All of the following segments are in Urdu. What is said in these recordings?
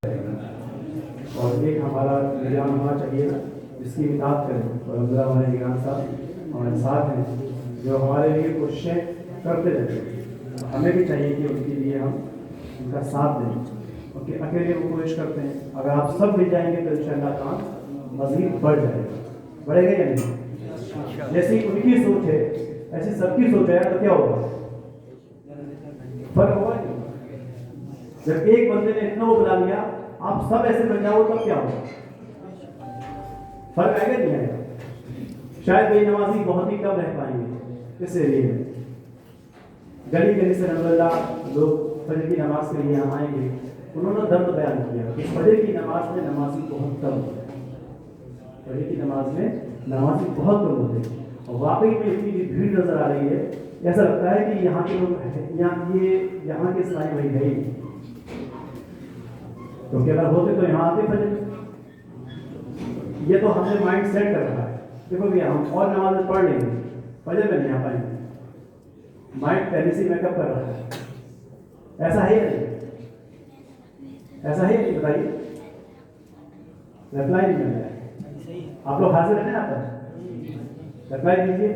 اور ایک ہمارا نظام ہونا چاہیے جس کی اطاعت کریں، اور اللہ ہمارے نگران صاحب ہمارے ساتھ ہیں جو ہمارے لیے کوششیں کرتے رہتے ہیں. ہمیں بھی چاہیے کہ ان کے لیے ہم ان کا ساتھ دیں، کیونکہ اکیلے وہ کوشش کرتے ہیں. اگر آپ سب مل جائیں گے تو انشاءاللہ کام مزید بڑھ جائے گا. بڑھے گا یا نہیں؟ جیسی ان کی سوچ ہے ایسی سب کی سوچ ہے تو کیا ہوگا؟ فرق ہوگا. جب ایک بندے نے اتنا وہ بنا لیا آپ سب ایسے بن جاؤ تب کیا ہوگا؟ فرق آئے گا نہیں آئے گا؟ شاید بے نمازی بہت ہی کم رہ پائیں گے اس ایریے میں. گلی گلی سے الحمد للہ لوگ فجر کی نماز کے لیے ہم آئیں گے. انہوں نے درد بیان کیا کہ فجر کی نماز میں نمازی بہت کم ہوتے ہیں. فجر کی نماز میں نمازی بہت کم ہوتے ہیں اور واقعی میں اتنی بھیڑ نظر آ رہی ہے. ایسا لگتا ہے کہ یہاں کے لوگ یہاں کے اسلامی بھائی ہے ہی. کیونکہ اگر ہوتے تو یہاں آتے فجر. یہ تو ہم نے مائنڈ سیٹ کر رکھا ہے. دیکھو بھیا ہم اور نمازیں پڑھ لیں گے فجر میں نہیں آ پائیں گے. مائنڈ پہلے سے میک اپ کر رہا ہے. ایسا ہے یا نہیں؟ ایسا ہے نہیں؟ بتائیے. ریپلائی نہیں مل رہا ہے. آپ لوگ حاضر ہیں نا؟ آپ ریپلائی دیجیے.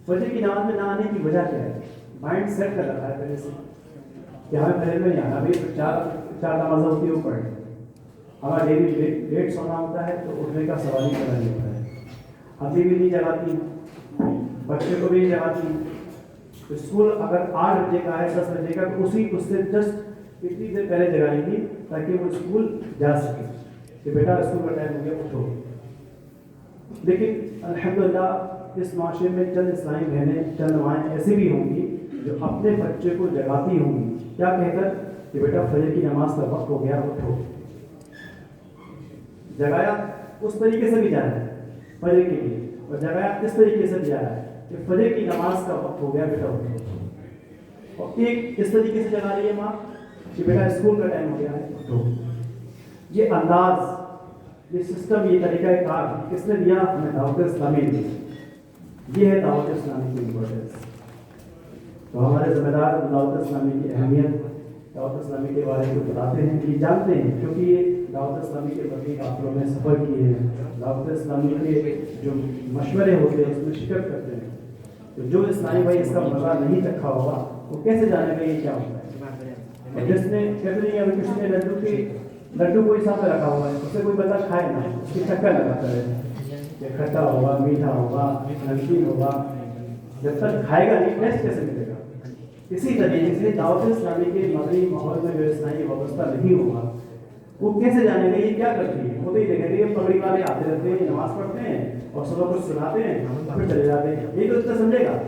فجر کی نماز میں نہ آنے کی وجہ کیا ہے؟ مائنڈ سیٹ کر رکھا ہے پہلے سے کہ ہمیں فجر میں نہیں آنا. ابھی چار نمازیں ہوتی ہے وہ پڑھ لیں. ہمارا ڈیلی لیٹ سونا ہوتا ہے تو اٹھنے کا سوال ہی پیدا نہیں ہوتا ہے. ابھی بھی نہیں جگاتی، بچے کو بھی نہیں جگاتی. اسکول اگر 8 بجے کا ہے 10 بجے کا تو اس سے جسٹ اتنی دیر پہلے جگائیں گی تاکہ وہ اسکول جا سکے کہ بیٹا اسکول کا ٹائم ہو گیا اٹھو. لیکن الحمدللہ اس معاشرے میں چند اسلامی بہنیں چند مائیں ایسی بھی ہوں گی جو اپنے بچے کو جگاتی ہوں گی. کیا کہہ کر کہ بیٹا فجر کی نماز کا وقت ہو گیا اٹھو. جگایا اس طریقے سے بھی جا رہا ہے فجر کے لیے اور جگایا اس طریقے سے بھی جا رہا ہے کہ فجر کی نماز کا وقت ہو گیا بیٹا اٹھو. اور ایک اس طریقے سے جگا رہی ہے ماں کہ بیٹا اسکول کا ٹائم ہو گیا ہے اٹھو. یہ انداز، یہ سسٹم، یہ طریقہ کار کس نے دیا؟ ہمیں دعوت اسلامی نے. یہ ہے دعوت اسلامی کی امپورٹنس. تو ہمارے ذمہ دار دعوت اسلامی کی اہمیت، دعوت اسلامی کے بارے میں بتاتے ہیں، یہ جانتے ہیں کیونکہ یہ دعوت اسلامی کے بڑی قافلوں میں سفر کیے ہیں. دعوت اسلامی کے جو مشورے ہوتے ہیں اس میں شرکت کرتے ہیں. تو جو اسلامی بھائی اس کا مزہ نہیں چکھا ہوگا وہ کیسے جانے گا یہ کیا ہوتا ہے؟ جس نے کہتے نہیں اگر کسی نے لڈو کوئی ساتھ رکھا ہوا ہے اس سے کوئی بندہ کھائے نہ اس کی چکر لگاتا ہے کہ کھٹا ہوگا، میٹھا ہوگا، نمکین ہوگا. جب تک کھائے گا نہیں ٹیسٹ کیسے ملے گا؟ اسی طریقے سے دعوت اسلامی کے مغربی ماحول میں جو اسلامی وابستہ نہیں ہوگا وہ کیسے جانے گا یہ کیا کرتی ہے؟ وہ تو یہ دیکھیں گے پگڑی والے آتے رہتے ہیں، نماز پڑھتے ہیں اور صبح کچھ سناتے ہیں پھر چلے جاتے ہیں. یہ تو اس کا سمجھے گا.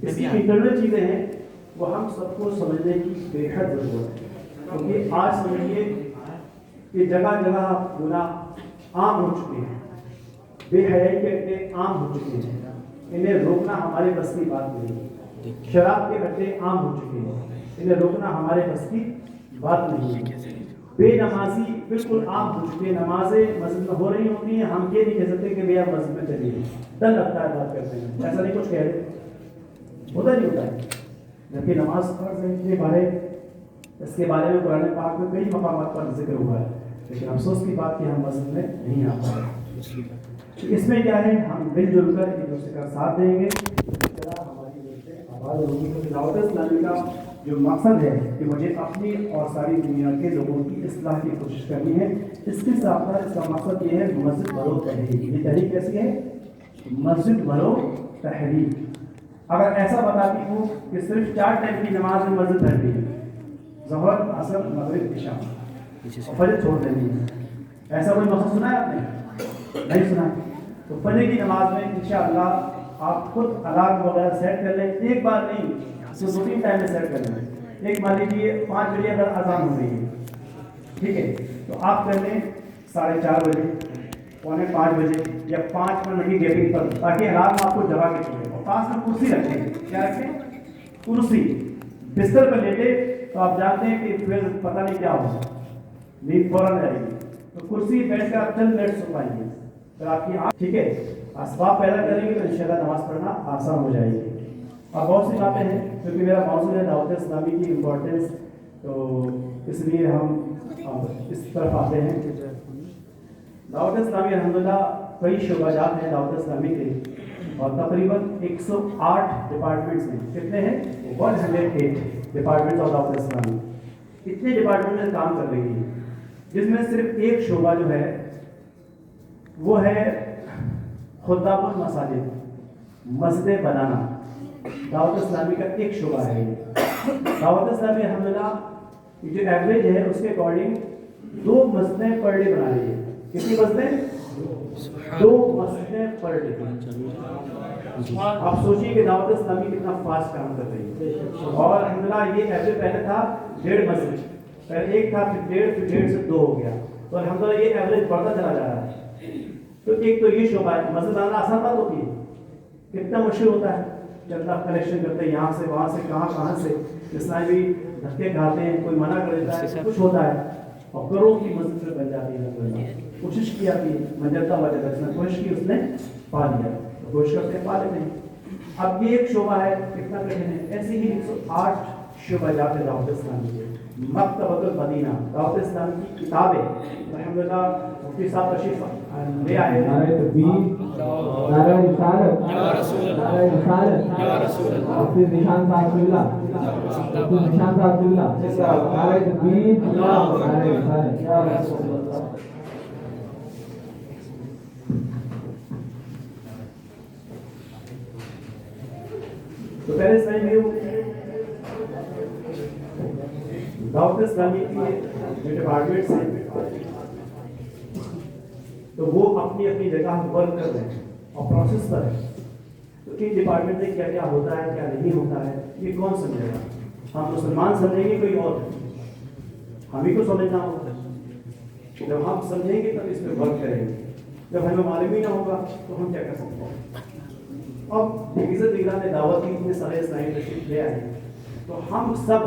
اس کی انٹرنل چیزیں ہیں وہ ہم سب کو سمجھنے کی بے حد ضرورت ہے. کیونکہ آج سمجھیے کہ جگہ جگہ گناہ عام ہو چکے ہیں، بے حیائی کے اڈے عام ہو چکے ہیں. انہیں روکنا ہمارے بس کی بات نہیں. شراب کے اڈے عام ہو چکے ہیں، انہیں روکنا ہمارے بس کی بات نہیں. بے نمازی بالکل عام ہو چکے ہیں. نمازیں مسجد میں ہو رہی ہوتی ہیں، ہم یہ نہیں کہہ سکتے کہ بھیا مسجد میں چلیے، ڈر لگتا ہے بات کرتے ہیں. ایسا نہیں کچھ کہہ رہے ہوتا نہیں ہوتا ہے. جبکہ نماز فرض ہے کے بارے اس کے بارے میں قرآن پاک میں کئی مقامات پر ذکر ہوا ہے، لیکن افسوس کی بات کہ ہم مسجد میں نہیں آ پا رہے. اس میں کیا ہے؟ ہم مل جل کر ایک دوسرے کا ساتھ دیں گے ہماری آواز ہوگی. کیونکہ دعوت اسلامی کا جو مقصد ہے کہ مجھے اپنی اور ساری دنیا کے لوگوں کی اصلاح کی کوشش کرنی ہے. اس کے ساتھ ساتھ اس کا مقصد یہ ہے مسجد بھرو تحریک. یہ تحریک کیسی ہے؟ مسجد بھرو تحریک. اگر ایسا بتاتی ہوں کہ صرف 4 ٹائم کی نماز میں مسجد بھرنی ہے، ظہر، عصر، مغرب، عشاء، اور فجر چھوڑ دینی ہے، ایسا کوئی مقصد سنا ہے آپ نے؟ نہیں سنا. تو فجر کی نماز میں انشاءاللہ آپ خود الارم وغیرہ سیٹ کر لیں. ایک بار نہیں، 2-3 ٹائم میں سیٹ کر لیں. ایک مان لیجیے 5 بجے اگر اذان ہو رہی ہے، ٹھیک ہے، تو آپ کر لیں 4:30 بجے، 4:45 بجے یا 5 منٹ کی گیپنگ پر، تاکہ الارم آپ کو جگا کے چھوڑے. اور پاس میں کرسی رکھیں. کیا رکھیں؟ کرسی. بستر پر لیٹے تو آپ جانتے ہیں کہ پھر پتہ نہیں کیا ہوگا، نیند فوراً آئے گی. تو کرسی بیٹھ کر آپ چند منٹ سو پائیں گے. پھر آپ کی آنکھ، ٹھیک ہے، اسباب پیدا کریں گے تو انشاءاللہ نماز پڑھنا آسان ہو جائے گی. اور بہت سی باتیں ہیں کیونکہ میرا موضوع ہے دعوت اسلامی کی امپورٹنس تو اس لیے ہم اس طرف آتے ہیں. دعوت اسلامی الحمدللہ کئی شعبہ جات ہیں دعوت اسلامی کے, اور تقریباً 108 ڈپارٹمنٹس ہیں. کتنے ہیں؟ 108 ڈپارٹمنٹس آف دعوت اسلامی. اتنے ڈپارٹمنٹ میں کام کر رہی ہے, جس میں صرف ایک شعبہ جو ہے وہ ہے خطاب المساجد, مسجدیں بنانا. دعوت اسلامی کا ایک شعبہ ہے یہ. دعوت اسلامی الحمدللہ جو ایوریج ہے اس کے اکارڈنگ 2 مسجدیں پر ڈے بنا رہی ہے. کتنی مسجدیں؟ 2 مسجدیں پر ڈے. آپ سوچیے کہ دعوت اسلامی کتنا فاسٹ کام کر رہی ہے. اور الحمدللہ یہ ایوریج پہلے تھا 1.5 مسجد, پہلے 1 تھا, پھر 1.5 سے 2 ہو گیا. تو الحمدللہ یہ ایوریج بڑھتا چلا جا رہا ہے. تو ایک تو یہ شعبہ ہے. مسجد بنانا آسان بات ہوتی ہے؟ کتنا مشکل ہوتا ہے. چندہ کلیکشن کرتے ہیں یہاں سے وہاں سے کہاں سے, اسلامی دھکے کھاتے ہیں, کوئی منع کر دیتا ہے, کچھ ہوتا ہے, اور کروڑوں کی مسجد بن جاتی ہے. کوشش کی آتی ہے, منجلتا وجہ اس نے کوشش کی, اس نے پا لیا. کوشش کرتے ہیں پا لیتے ہیں. اب یہ ایک شعبہ ہے, کتنا کہتے ہیں, ایسی ہی 108 شعبہ جات ہے دعوت اسلامی کے. مکتبۃ المدینہ دعوت اسلامی کی کتابیں الحمدللہ مفتی صاحب تشریف لے آئے ہیں. نعرہ تکبیر, نعرہ رسالت, نعرہ رسالت, حافظ نشان صاحب قبلہ, حافظ نشان صاحب قبلہ, نعرہ تکبیر, نعرہ رسالت. تو پہلے اسلامی دعوت اسلامی کے جو ڈپارٹمنٹس ہیں تو وہ اپنی اپنی جگہ ورک کر رہے ہیں اور پروسیس پر ہے. تو ان ڈپارٹمنٹ میں کیا کیا ہوتا ہے, کیا نہیں ہوتا ہے, یہ کون سمجھے گا؟ ہم مسلمان سمجھیں گے, کوئی اور ہم ہی کو سمجھنا ہوگا. جب ہم سمجھیں گے تب اس میں ورک کریں گے. جب ہمیں معلوم ہی نہ ہوگا تو ہم کیا کر سکتے ہیں. اب عزت نگران دعوت کی اتنے سارے اسلامی تشریف لے آئے, تو ہم سب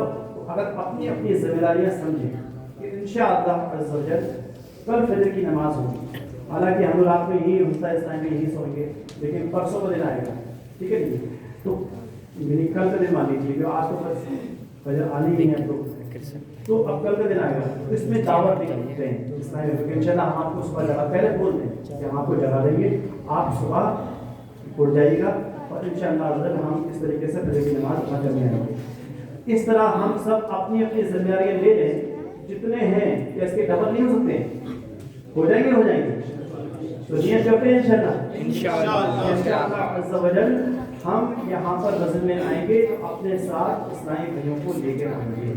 اگر اپنی اپنی ذمہ داریاں سمجھیں کہ انشاءاللہ عز و جل کل فجر کی نماز ہوگی. حالانکہ ہم رات میں یہی ہوتا ہے اسلامی یہی سوئیں گے, لیکن پرسوں کو دن آئے گا, ٹھیک ہے جی. تو یعنی کل کا دن مان لیجیے, جو آج تو فجر آنی نہیں ہے تو اب کل کا دن آئے گا. تو اس میں دعوت دیں اسلامی ان شاء اللہ. ہم آپ کو صبح جگہ پہلے بول دیں کہ ہم آپ کو جگہ دیں گے, آپ صبح اٹھ جائیے گا, اور ان شاء اللہ ہم اس طریقے سے فجر کی نماز ادا کرنے آئیں گے. اس طرح ہم سب اپنی اپنی ذمہ داریاں لے لیں, جتنے ہیں کہ اس کے ڈبل نہیں ہو سکتے, ہو جائیں گے, ہو جائیں گے. تو نیت کرتے ہیں انشاءاللہ عز و جل ہم یہاں پر غزل میں آئیں گے تو اپنے ساتھ اسلامی بھائیوں کو لے کے آئیں گے.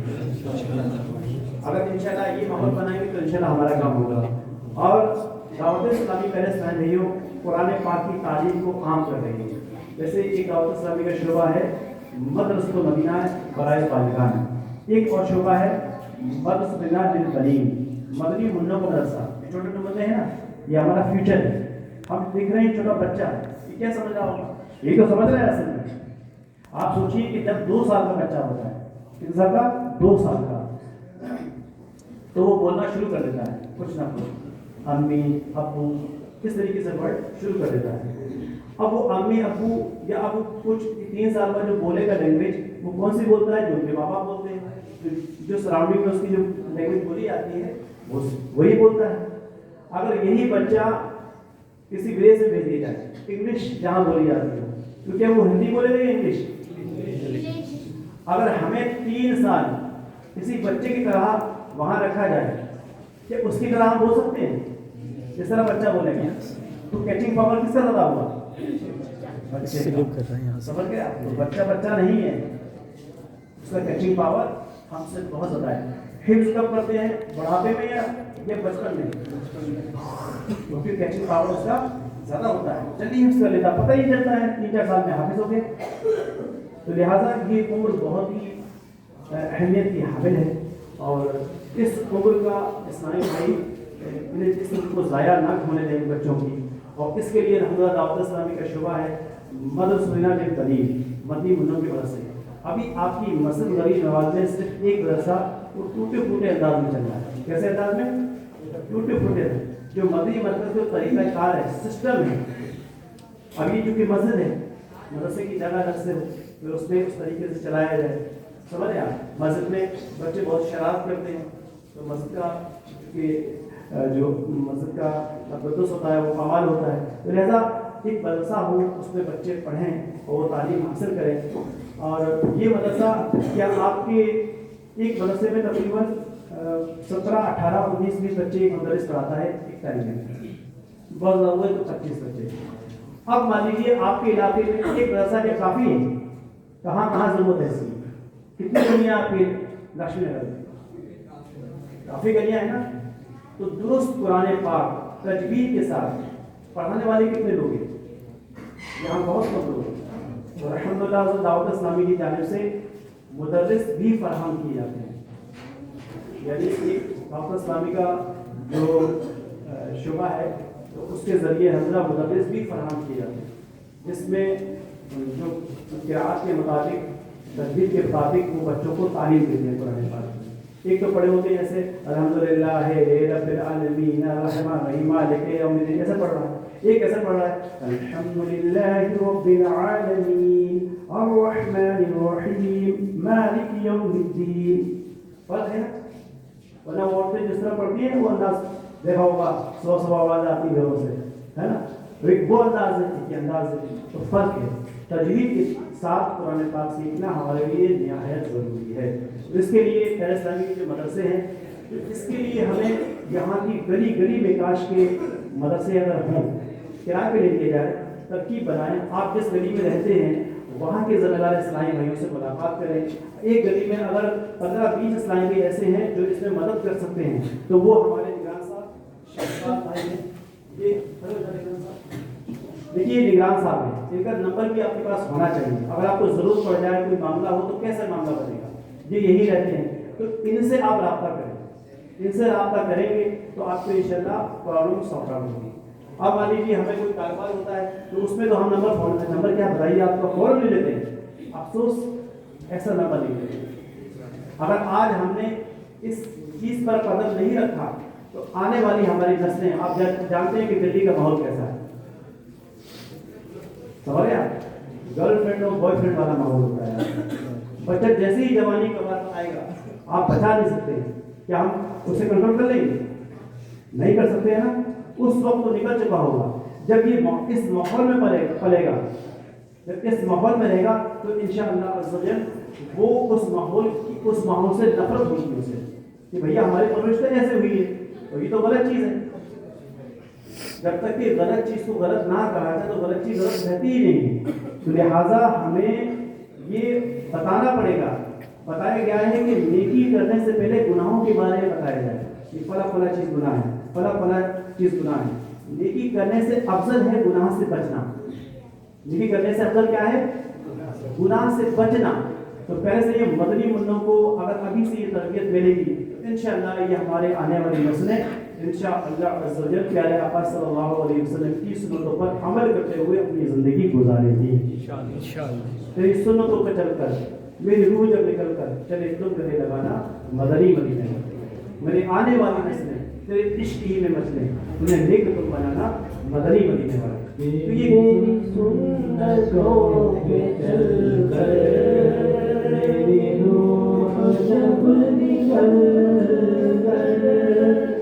اگر انشاءاللہ یہ ماحول بنائیں گے تو انشاءاللہ ہمارا کام ہوگا. اور دعوت اسلامی پہلے اسلامی بھائیوں قرآن پاک کی تعلیم کو عام کر رہی ہے. جیسے ایک دعوت اسلامی کا شعبہ ہے مدرسۃ المدینہ برائے بالغان, ایک اور شعبہ ہے مدرسۃ للبنین, مدنی منوں کا مدرسہ. چھوٹے چھوٹے بچے ہیں نا, یہ ہمارا فیوچر ہے. ہم دیکھ رہے ہیں چھوٹا بچہ, یہ کیا سمجھ رہا ہوگا, یہ تو سمجھ رہا ہے اصل میں. آپ سوچیے کہ جب 2 سال کا بچہ ہوتا ہے, کتنے سال کا, 2 سال کا, تو وہ بولنا شروع کر دیتا ہے کچھ نہ کچھ, امی ابو اس طریقے سے ورڈ شروع کر دیتا ہے. اب وہ امی ابو یا اب کچھ 3 سال کا جو بولے گا لینگویج, وہ کون سی بولتا ہے, جو ان کے ماں باپ بولتے ہیں, جو سراؤنڈنگ میں اس کی جو لینگویج بولی جاتی ہے وہی بولتا ہے. اگر یہی بچہ کسی وجہ سے بھیج دیا جائے, انگلش جہاں بولی جاتی ہے, تو کیا وہ ہندی بولے گا یا انگلش؟ اگر ہمیں 3 سال کسی بچے کی طرح وہاں رکھا جائے, کیا اس کی طرح ہم بول سکتے ہیں جس طرح بچہ بولے گا؟ تو کیچنگ پاور کس کا زیادہ ہوا, سمجھ گئے آپ؟ بچہ بچہ نہیں ہے, اس کا کیچنگ پاور ہم سے بہت زیادہ ہے. حفظ کب کرتے ہیں, بڑھاپے میں یا بچپن میں؟ کیونکہ کیچنگ پاور اس کا زیادہ ہوتا ہے, جلدی حفظ کر لیتا, پتہ ہی چلتا ہے 3-4 سال میں حافظ ہو گئے. تو لہٰذا یہ عمر بہت ہی اہمیت کی حامل ہے, اور اس عمر کا اسلامی بھائی اس عمر کو ضائع نہ ہونے دیں بچوں کی. اور اس کے لیے الحمدللہ دعوت اسلامی کا شعبہ ہے مدرسۃ للبنین, مدنی منوں کے مدرسے. ابھی آپ کی مسجد غریب نواز میں صرف ایک مدرسہ وہ ٹوٹے پھوٹے انداز میں چل رہا ہے. کیسے انداز میں؟ ٹوٹے پھوٹے. جو مدنی مرکز جو طریقہ کار ہے, سسٹم ہے, ابھی چونکہ مسجد ہے, مدرسے کی جگہ الگ سے پھر اس میں اس طریقے سے چلایا جائے, سمجھ آپ, مسجد میں بچے بہت شرارت کرتے ہیں، تو مسجد کا جو مسجد کا تقدس ہوتا ہے وہ پامال ہوتا ہے، تو لہذا ایک مدرسہ ہو اس میں بچے پڑھیں اور وہ تعلیم حاصل کریں. اور یہ مدرسہ کیا آپ کے ایک مدرسے میں تقریباً 17 18 19 20 بچے ایک مدرس پڑھاتا ہے ایک ٹائم میں، بہت زیادہ ہوئے تو 25 بچے. اب مان لیجیے آپ کے علاقے میں ایک مدرسہ کیا کافی ہے؟ کہاں کہاں ضرورت ہے اس کی؟ کتنی گلیاں آپ کے لکشمی نگر میں؟ کافی گلیاں ہیں نا. تو درست قرآن پاک تجوید کے ساتھ پڑھانے والے کتنے لوگ ہیں؟ یہاں بہت کم لوگ ہیں. اور الحمدللہ دعوت اسلامی کی جانب سے مدرس بھی فراہم کیے جاتے ہیں. یعنی ایک دعوت اسلامی کا جو شعبہ ہے تو اس کے ذریعے حضرہ مدرس بھی فراہم کیے جاتے ہیں، جس میں جو قرأت کے مطابق تجوید کے مطابق وہ بچوں کو تعلیم دیتے ہیں قرآن پاک. ایک تو پڑھے ہوتے ہیں جیسے الحمدللہ رب العالمین الرحمن الرحیم مالک یوم الدین، ایسا پڑھ رہا ہے. ایک ایسا پڑھ رہا ہے الحمدللہ رب العالمین الرحمن الرحیم مالک یوم الدین. فرق ہے نا؟ ورنہ وہ عورتیں جس طرح پڑھتی ہیں وہ انداز دیکھا ہوگا، سو آواز آتی ہے گھروں سے، ہے نا؟ وہ انداز ہے، یہ انداز ہے. تو فرق ہے. تجوید کے ساتھ قرآن پاک سیکھنا ہمارے لیے نہایت ضروری ہے. اس کے لیے خیر اسلامی کے جو مدرسے ہیں، اس کے لیے ہمیں یہاں کی گلی گلی میں کاش کے مدرسے اگر ہوں، کرائے پہ لے لیے جائے، ترکیب بنائیں. آپ جس گلی میں رہتے ہیں وہاں کے ذمہ دار اسلامی بھائیوں سے ملاقات کریں. ایک گلی میں اگر 15-20 اسلامی بھائی ایسے ہیں جو اس میں مدد کر سکتے ہیں تو وہ ہمارے نگران صاحب شہزاد بھائی ہیں. یہ دیکھیے یہ نگران صاحب ہیں، ان کا نمبر بھی آپ کے پاس ہونا چاہیے. اگر آپ کو ضرورت پڑ جائے کوئی معاملہ ہو تو کیسے معاملہ بنے گا؟ یہ یہی رہتے ہیں. تو ان سے آپ رابطہ کریں، ان سے رابطہ کریں گے تو آپ کو انشاءاللہ پرابلم سارٹ آؤٹ ہوگی. اب مان لیجیے ہمیں کوئی کاروبار ہوتا ہے تو اس میں تو ہم نمبر کیا بتائیے آپ کا فوراً لے لیتے ہیں. افسوس ایسا نمبر نہیں لیتے. اگر آج ہم نے اس چیز پر قدم نہیں رکھا تو آنے والی ہماری نسلیں، آپ جانتے ہیں کہ دلی کا ماحول کیسا ہے. سمجھ گیا؟ گرل فرینڈ اور بوائے فرینڈ والا ماحول ہوتا ہے. بچہ جیسے ہی جوانی کا وقت آئے گا آپ بچا نہیں سکتے. کیا ہم اسے کنٹرول کر لیں گے؟ نہیں کر سکتے ہیں نا. اس وقت تو نکل چکا ہوگا. جب یہ اس ماحول میں پلے گا، جب اس ماحول میں رہے گا تو انشاءاللہ عز و جل وہ اس ماحول سے نفرت ہوگی اسے کہ بھیا ہماری پرورش تو ایسے ہوئی ہے تو یہ تو غلط چیز ہے. جب تک کہ غلط چیز کو غلط نہ کہا جائے تو غلط چیز غلط رہتی ہی نہیں. تو لہٰذا ہمیں یہ بتانا پڑے گا. بتایا گیا ہے کہ نیکی کرنے سے پہلے گناہوں کے بارے میں بتایا جائے کہ فلاں چیز گناہ ہے، فلاں چیز گناہ ہے. نیکی کرنے سے افضل ہے گناہ سے بچنا. نیکی کرنے سے افضل کیا ہے؟ گناہ سے بچنا. تو پہلے سے یہ مدنی منوں کو اگر ابھی سے یہ تربیت ملے گی تو انشاءاللہ یہ ہمارے آنے والی نسلیں انشاءاللہ عز و جل پیارے آقا صلی اللہ علیہ وسلم کی سنتوں پر عمل کرتے ہوئے اپنی زندگی گزارے گی انشاءاللہ. تیری سنتوں پہ چل کر میری روح جب نکل کر چلے تم گلے لگانا مدنی مدینے میں. میرے آنے والی نسلیں تیرے عشق ہی میں مچلیں، انہیں نیک تم بنانا مدنی مدینے والا. تو یہ سنتوں پہ چل کر میری روح جب نکل کر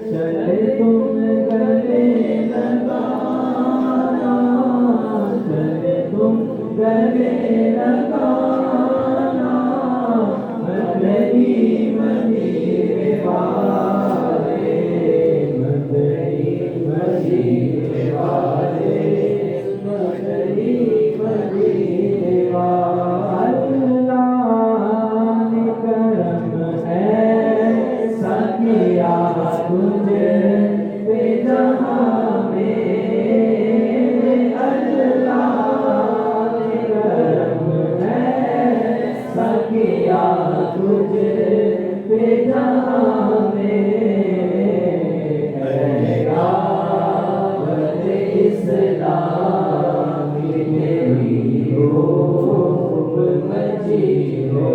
چلے تم گلے لگانا، چلے تم گلے لگانا مدنی مدینے والے، مدنی مدینے والے، مدنی مدینے والے. اللہ نے کرم ایسا کیا تجھے بے جہاں میں، اللہ نے کرم ایسا کیا تجھے بے جہاں میں. اے دعوت اسلام کی تیری روح مچی ہو،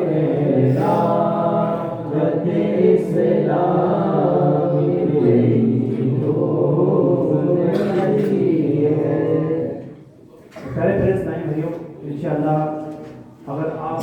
اے دعوت اسلام کی تیری روح مچی ہے. پیارے اسلامی بھائیوں، انشاءاللہ اگر آپ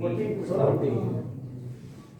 14 16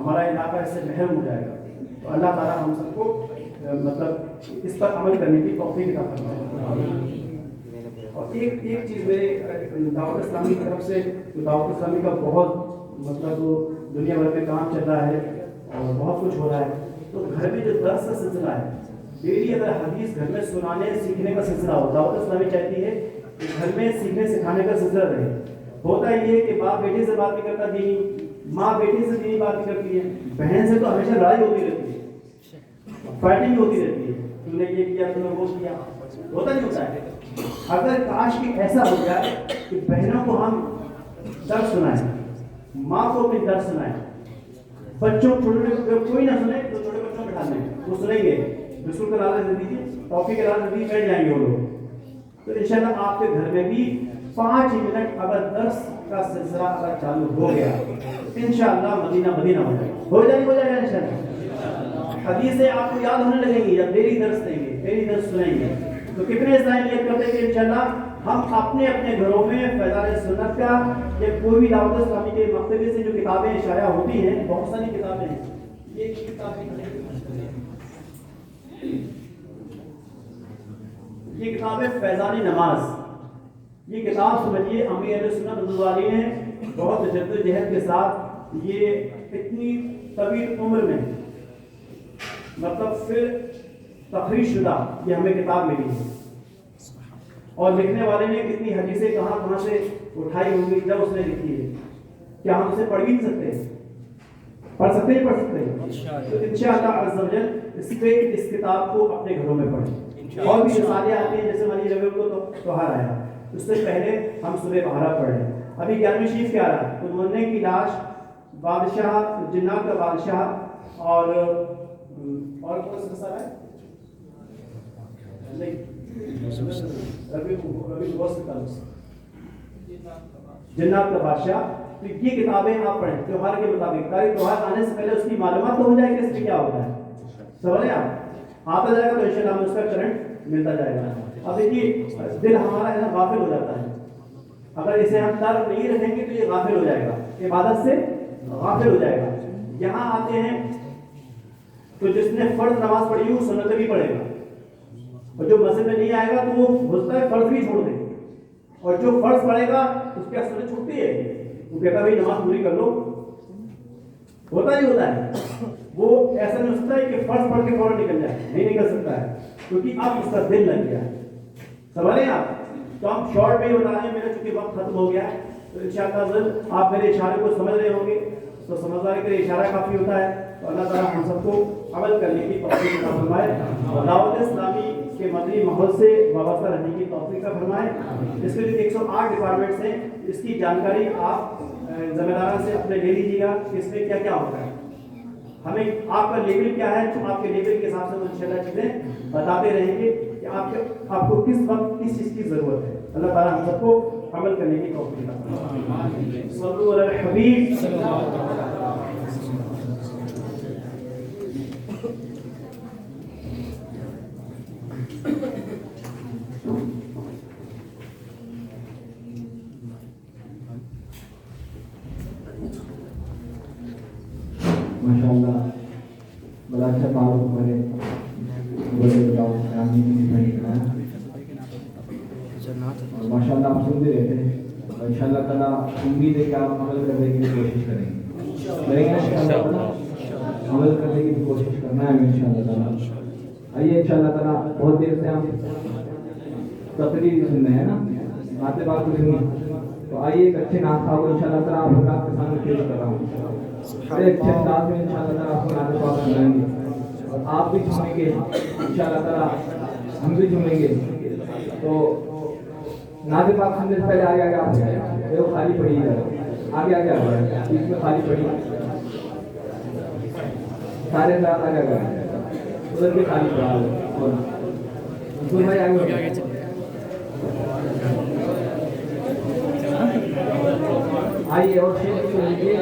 ہمارا علاقہ اس سے محروم ہو جائے گا. تو اللہ تعالیٰ ہم سب کو مطلب اس پر عمل کرنے کی توفیق عطا فرمائے. اور ایک چیز میرے دعوت اسلامی کی طرف سے، دعوت اسلامی کا بہت مطلب دنیا بھر میں کام چل رہا ہے اور بہت کچھ ہو رہا ہے. تو گھر میں جو درس کا سلسلہ ہے، ڈیلی اگر حدیث گھر میں سنانے سیکھنے کا سلسلہ ہو، دعوت اسلامی چاہتی ہے کہ گھر میں سیکھنے سکھانے کا سلسلہ رہے. ہوتا یہ ہے کہ باپ بیٹے سے بات نہیں کرتا دینی، ماں بیٹے سے دینی بات نہیں کرتی ہے، بہن سے تو ہمیشہ لڑائی ہوتی رہتی ہے، فائٹنگ ہوتی رہتی ہے، تم نے یہ کیا، تم نے وہ کیا. ہوتا نہیں ہوتا ہے. اگر کاش کہ ایسا ہو جائے کہ بہنوں کو ہم درس سنائیں، ماں کو اپنی درس سنائیں، بچوں چھوٹے کوئی نہ سنے تو چھوٹے بچوں کو بٹھا لیں، وہ سنیں گے، رسول کا لالچ دے دیجیے، ٹاپی کے لالچ دے دیجیے، بیٹھ جائیں گے وہ لوگ. تو انشاءاللہ آپ کے گھر میں بھی 5 منٹ اگر درس کا سلسلہ اگر چالو ہو گیا، انشاءاللہ مدینہ ہو جائے گا انشاءاللہ. حدیثیں آپ کو یاد ہونے لگیں گی جب ڈیلی درس دیں گے، ڈیلی درس سنیں گے. تو کتنے اسلامی نیت کرتے ہیں کہ انشاءاللہ ہم اپنے گھروں میں فیضان سنت کا یا کوئی بھی دعوت اسلامی کے مکتبے سے جو کتابیں شائع ہوتی ہیں، بہت ساری کتابیں ہیں، یہ کتابیں فیضان نماز، یہ کتاب سمجھیے امیر اہل سنت رضوان علیہ نے بہت جدوجہد کے ساتھ یہ اتنی طویل عمر میں مطلب پھر تخریج شدہ یہ ہمیں کتاب ملی ہے. اور لکھنے والے نے کتنی حدیثیں کہاں سے اٹھائی ہوں گی جب اس نے لکھی ہے. کیا ہم اسے پڑھ بھی نہیں سکتے؟ پڑھ سکتے ہیں. تو انشاءاللہ عز و جل اس کتاب کو اپنے گھروں میں پڑھیں. اور بھی رسالے آتے ہیں، جیسے مانی ربیع کو توہار آیا، اس سے پہلے ہم صبح بہارا پڑھ رہے ہیں. ابھی 11ویں شریف کیا رہا؟ تو مرنے کی لاش، بادشاہ، جنات کا بادشاہ، اور کون سا رسالہ ہے؟ جنات کا بادشاہ. تو یہ کتابیں آپ پڑھیں تیوہار کے مطابق، تاکہ تیوہار آنے سے پہلے اس کی معلومات تو ہو جائے کہ اس میں کیا ہوتا ہے. سمجھے آپ؟ آتا جائے گا تو انشاءاللہ ہمیں اس کا کرنٹ ملتا جائے گا. اب دیکھیے دل ہمارا ہے نا غافل ہو جاتا ہے، اگر اسے ہم ترک نہیں رکھیں گے تو یہ غافل ہو جائے گا، عبادت سے غافل ہو جائے گا. یہاں آتے ہیں تو جس نے فرض نماز پڑھی وہ سنت بھی پڑھے گا، اور جو مسجد میں نہیں آئے گا تو وہ ہوتا ہے فرض بھی چھوڑ دے گا. اور جو فرض پڑھے گا اس کی سنت چھوٹتی ہے، وہ کہتا ہے بھائی نماز پوری کر لو. ہوتا ہی ہوتا ہے. وہ ایسا نہیں ہو سکتا ہے کہ فرض پڑھ کے فوراً نکل جائے، نہیں نکل سکتا ہے، کیونکہ اب اس کا دل لگ گیا ہے. سمجھیں آپ؟ تو ہم شارٹ میں ہی بتا رہے ہیں، میرا چونکہ وقت ختم ہو گیا ہے. تو انشاءاللہ آپ میرے اشارے کو سمجھ رہے ہوں گے، تو سمجھداری کے لیے اشارہ کافی ہوتا ہے. تو اللہ تعالیٰ ہم سب کو عمل کرنے کی توفیق عطا فرمائے، اور دعوت اسلامی کے مدنی ماحول سے وابستہ رہنے کی توفیق عطا فرمائے. اس کے لیے 108 ڈپارٹمنٹس ہیں، اس کی جانکاری آپ ذمہ داران سے اپنے لے لیجیے گا کہ اس میں کیا کیا ہوتا ہے. ہمیں آپ کا لیبل کیا ہے، تو آپ کے لیبل کے حساب سے ہم انشاءاللہ چیزیں بتاتے رہیں گے کہ آپ کو کس وقت کس چیز کی ضرورت ہے. اللہ تعالیٰ ہم سب کو عمل کرنے کی توفیق عطا فرمائے. صلو علی الحبیب صلی اللہ علیہ وسلم. ماشاءاللہ بڑا اچھا تعارف ہمارے بڑے بتاؤ فیملی میں نکلا ہے. ماشاءاللہ آپ سنتے رہتے ہیں. انشاءاللہ تعالیٰ امید ہے کہ آپ عمل کرنے کی کوشش کریں گے انشاءاللہ. عمل کرنے کی کوشش کرنا ہے انشاءاللہ تعالیٰ. آئیے انشاءاللہ تعالیٰ. بہت دیر سے ہم تقریر سن رہے ہیں نا، باتیں بات کو سنی، تو آئیے ایک اچھے نام صاحب انشاءاللہ تعالیٰ آپ حضرات کے سامنے پیش کر رہا ہوں. بڑے اچھے انداز میں انشاءاللہ تعالیٰ آپ کو نام صاحب سنائیں گے، اور آپ بھی سنیں گے انشاءاللہ تعالیٰ، ہم بھی سنیں گے. تو نعت پاک سننے سے پہلے آگے آپ وہ خالی پڑھی آگے آ گیا، اس میں خالی پڑھی سارے رات آگے گیا ادھر بھی خالی پڑھا. اور بھائی آگے آئیے اور شیخ سنیے.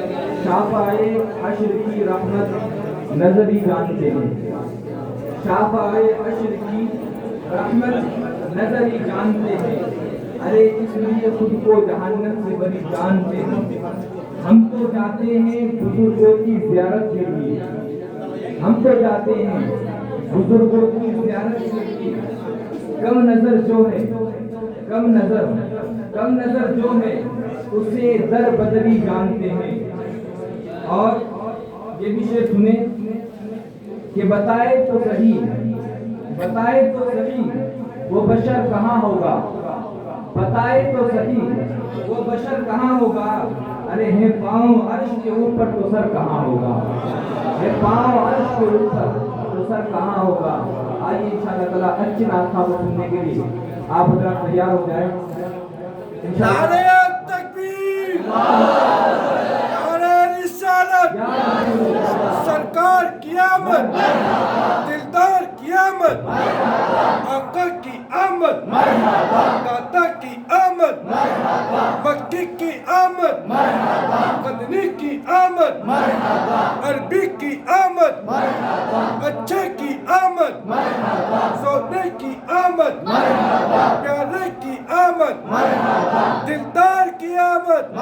شافعِ عشر کی رحمت نظری جانتے ہیں، شافعِ عشر کی رحمت نظری جانتے ہیں. ارے اس لیے خود کو جہنم سے بری جانتے ہیں. ہم تو جاتے ہیں بزرگوں کی زیارت کے لیے، ہم تو جاتے ہیں بزرگوں کی زیارت کے لیے، کم نظر جو ہے، کم نظر جو ہے اسے در بدری جانتے ہیں۔ اور یہ بھی شعر سنیں کہ بتائے تو صحیح وہ بشر کہاں ہوگا، بتائے تو صحیح وہ بشر کہاں ہوگا، ارے ہے پاؤں عرش کے اوپر تو سر کہاں ہوگا، ہے پاؤں عرش کے اوپر تو سر کہاں ہوگا۔ آئیے انشاءاللہ تعالیٰ اچھی نعت کو سننے کے لیے آپ حضرات تیار ہو جائیں۔ نعرہ تکبیر، نعرہ رسالت، سرکار کی آمد، دلدار کی آمد، آقا کی آمد، داتا کی آمد، مکی کی آمد، مدنی کی آمد، عربی کی آمد، اچھے کی آمد، سونے کی آمد، پیارے کی آمد، دلدار کی آمد،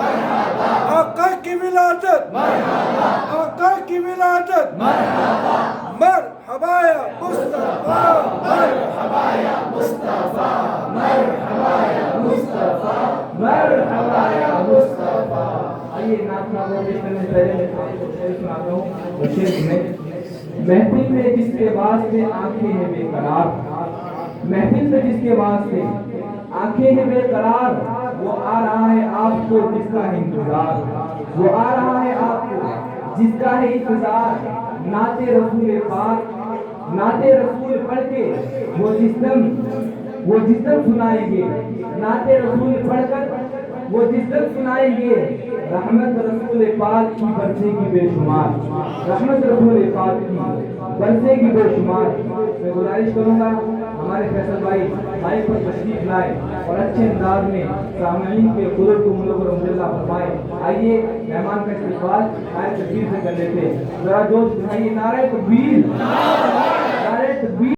آقا کی ولادت، آقا کی ولادت، مرحبا یا مصطفیٰ، مرحبا یا مصطفیٰ، مرحبا یا مصطفیٰ، مرحبا یا مصطفیٰ۔ آئیے نعت کو پیش کرنے سے پہلے میں آپ کو شعر سناتا ہوں۔ وہ شعر سنیں۔ محفل میں جس کے واسطے آنکھیں ہیں بے قرار، محفل میں جس کے واسطے آنکھیں ہیں بے قرار، وہ آ رہا ہے آپ کو جس کا ہے انتظار، وہ آ رہا ہے آپ کو جس کا ہے انتظار۔ نعت رسول پاک، نعت رسول پڑھ کے وہ جس دم سنائیں گے، نعت رسول پڑھ کر وہ جس دم سنائیں گے، رحمت رسول پاک کی برسے گی بے شمار، رحمت رسول پاک کی برسے گی بے شمار۔ میں گزارش کروں گا ہمارے فیصل بھائی مائک پر تشریف لائے اور اچھے انداز میں سامعین کے قدرت کو منور اللہ فرمائے۔ آئیے مہمان کا استقبال آئے تکبیر سے کر لیتے ہیں، ذرا جوش دکھائیے، نعرہ تکبیر۔